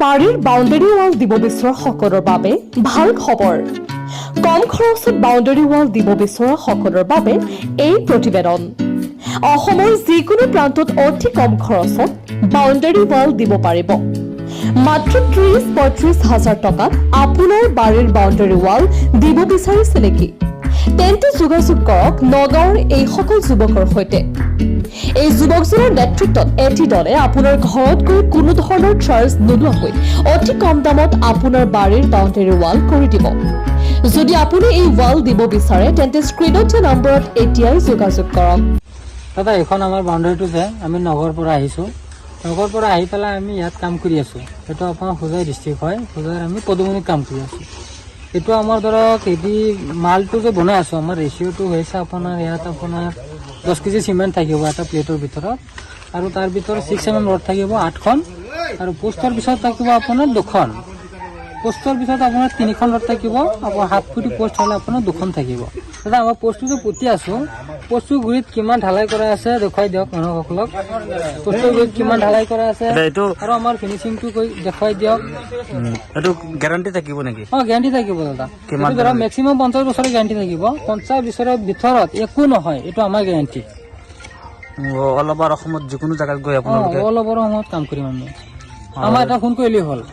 বাড়িৰ boundary wall দিব বিচৰা সকলৰ বাবে ভাল খবৰ। কম খৰচত বাউণ্ডাৰী ৱাল দিব বিচৰা সকলৰ বাবে এই প্ৰতিবেদন। অসমৰ যিকোনো প্ৰান্তত অতি কম খৰচত বাউণ্ডাৰী ৱাল দিব পাৰিব। মাত্ৰ ৩০-৩৫ হাজাৰ টকাত আপোনাৰ বাড়িৰ বাউণ্ডাৰী ৱাল দিব বিচাৰিছে নেকি? তেন্তে যোগাযোগ কৰক নগাঁৱৰ এইসকল যুৱকৰ সৈতে। এই যুৱকজনৰ নেতৃত্বত এটি দলে আপোনাৰ ঘৰত গৈ কোনো ধৰণৰ চাৰ্জ নোলোৱাকৈ অতি কম দামত আপোনাৰ বাড়িৰ বাউণ্ডাৰী ৱাল কৰি দিব। যদি আপুনি এই ৱাল দিব বিচাৰে তেন্তে স্ক্ৰীনত দিয়া নম্বৰত এতিয়াই যোগাযোগ কৰক। দাদা এখন আমাৰ বাউণ্ডাৰীটো যে আমি নগৰৰ পৰা আহিছোঁ, নগৰৰ পৰা আহি পেলাই আমি ইয়াত কাম কৰি আছোঁ। এইটো আপোনাৰ হোজাই ডিষ্ট্ৰিক্ট হয়, হোজাইৰ আমি পদুমণিত কাম কৰি আছোঁ। এইটো আমাৰ ধৰক এটি মালটো যে বনাই আছোঁ, আমাৰ ৰেচিঅ'টো হৈছে আপোনাৰ ইয়াত আপোনাৰ 10 কেজি চিমেণ্ট থাকিব এটা প্লেটৰ ভিতৰত, আৰু তাৰ ভিতৰত 6 mm ৰড থাকিব 8খন, আৰু পোষ্টৰ পিছত থাকিব আপোনাৰ 2খন। পোষ্টৰ পিছত আপোনাৰ 3খন ৰড থাকিব, আপোনাৰ 7 ফুটি পোষ্ট হ'লে আপোনাৰ 2খন থাকিব। দাদা আমাৰ পোষ্টটো যে পুতি আছোঁ, পোষ্টটোৰ গুৰিত কিমান ঢালাই কৰা আছে দেখুৱাই দিয়ক মানুহসকলক। পোষ্টটোৰ গুৰিত কিমান ঢালাই কৰা আছে আৰু আমাৰ ফিনিচিংটো দেখুৱাই দিয়ক। এইটো গ্যাৰাণ্টি থাকিব নেকি? গ্যাৰাণ্টি থাকিব দাদা। এইটো ধৰক মেক্সিমাম 50 বছৰৰ গ্যাৰাণ্টি থাকিব। 50 বছৰৰ ভিতৰত একো নহয়, এইটো আমাৰ গ্যাৰাণ্টি। অল অভাৰ অসমত যিকোনো জাগাত গৈ আপোনালোকে অল অভাৰ অসমত কাম কৰিম আমি। আমাৰ এটা ফোন কৰিলেই হ'ল।